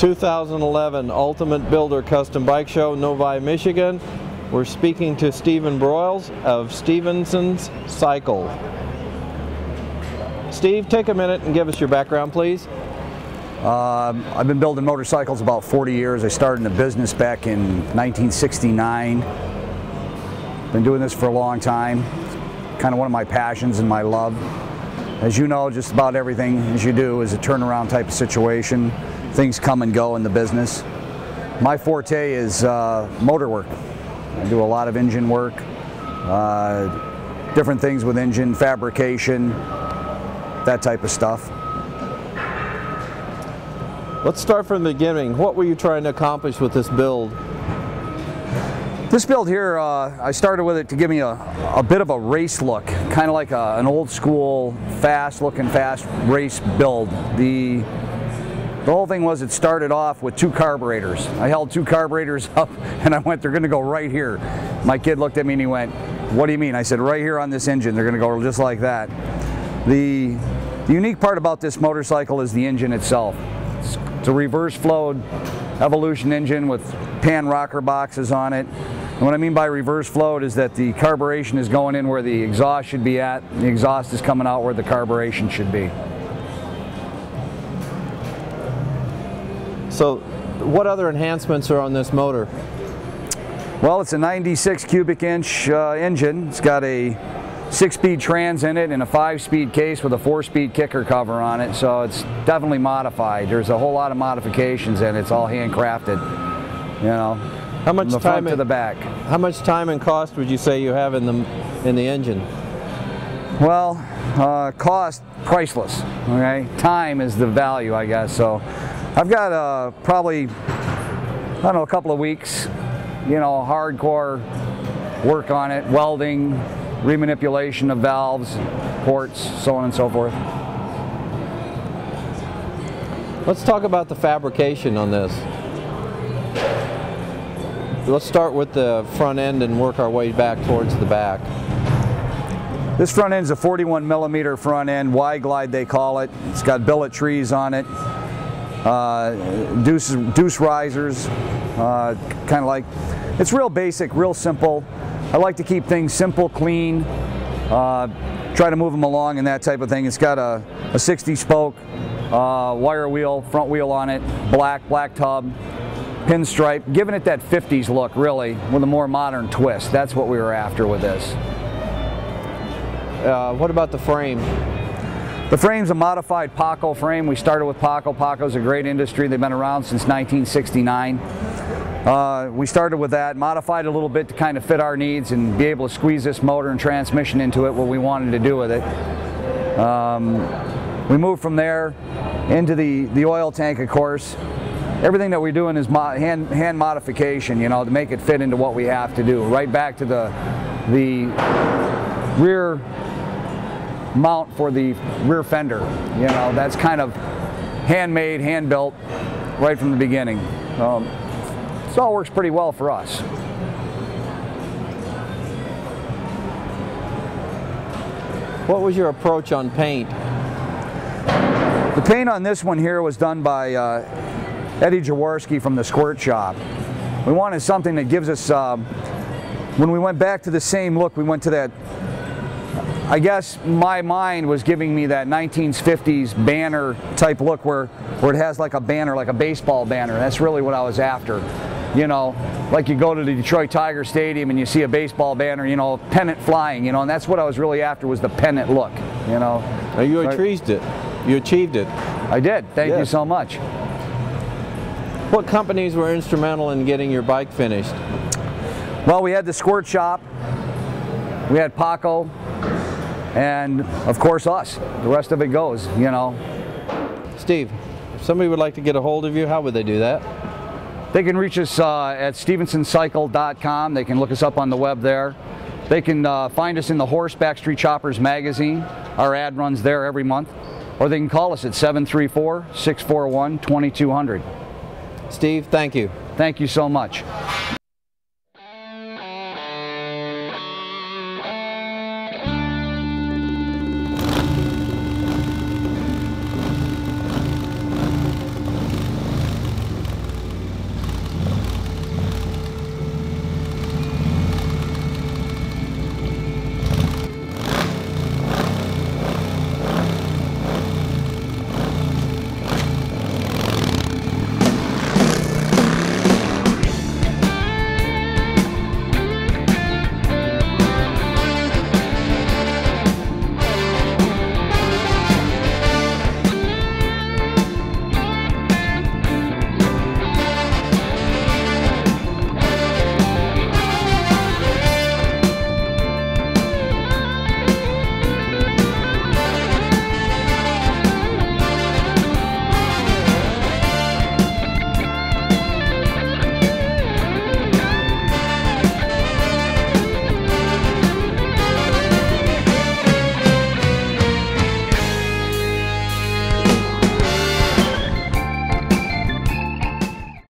2011 Ultimate Builder Custom Bike Show, Novi, Michigan. We're speaking to Stephen Broyles of Stevenson's Cycle. Steve, take a minute and give us your background, please. I've been building motorcycles about 40 years. I started in the business back in 1969. Been doing this for a long time. Kind of one of my passions and my love. As you know, just about everything as you do is a turnaround type of situation. Things come and go in the business. My forte is motor work. I do a lot of engine work, different things with engine fabrication, that type of stuff. Let's start from the beginning. What were you trying to accomplish with this build? This build here, I started with it to give me a bit of a race look, kind of like an old school, fast race build. The whole thing was it started off with 2 carburetors. I held 2 carburetors up and I went, they're going to go right here. My kid looked at me and he went, what do you mean? I said, right here on this engine, they're going to go just like that. The unique part about this motorcycle is the engine itself. It's a reverse flowed Evolution engine with pan rocker boxes on it. And what I mean by reverse flowed is that the carburation is going in where the exhaust should be at, and the exhaust is coming out where the carburation should be. So what other enhancements are on this motor? Well, it's a 96 cubic inch engine. It's got a 6-speed trans in it and a 5-speed case with a 4-speed kicker cover on it, so it's definitely modified. There's a whole lot of modifications in it. It's all handcrafted, you know, how much from the front to the back. How much time and cost would you say you have in the engine? Well, cost, priceless, okay? Time is the value, I guess. So I've got probably, I don't know, a couple of weeks, you know, hardcore work on it, welding, remanipulation of valves, ports, so on and so forth. Let's talk about the fabrication on this. Let's start with the front end and work our way back towards the back. This front end is a 41 millimeter front end, Y-glide they call it. It's got billet trees on it, deuce risers, kind of like, it's real basic, real simple. I like to keep things simple, clean, try to move them along and that type of thing. It's got a 60 spoke wire wheel, front wheel on it, black tub, pinstripe, giving it that 50s look really with a more modern twist. That's what we were after with this. What about the frame? The frame's a modified Paco frame. We started with Paco. Paco's a great industry. They've been around since 1969. We started with that, modified a little bit to kind of fit our needs and be able to squeeze this motor and transmission into it, what we wanted to do with it. We moved from there into the oil tank, of course. Everything that we're doing is hand modification, you know, to make it fit into what we have to do. Right back to the rear mount for the rear fender. You know, that's kind of handmade, hand-built right from the beginning. This all works pretty well for us. What was your approach on paint? The paint on this one here was done by Eddie Jaworski from the Squirt Shop. We wanted something that gives us, when we went back to the same look, we went to that, I guess my mind was giving me that 1950s banner type look where it has like a banner, like a baseball banner. That's really what I was after. You know, like you go to the Detroit Tiger Stadium and you see a baseball banner, you know, pennant flying, you know, and that's what I was really after, was the pennant look, you know. Now you achieved it. You achieved it. I did. Thank you so much. What companies were instrumental in getting your bike finished? Well, we had the Squirt Shop, we had Paco, and of course us. The rest of it goes, you know. Steve, if somebody would like to get a hold of you, how would they do that? They can reach us at stevensoncycle.com. They can look us up on the web there. They can find us in the Horseback Street Choppers magazine. Our ad runs there every month. Or they can call us at 734-641-2200. Steve, thank you. Thank you so much.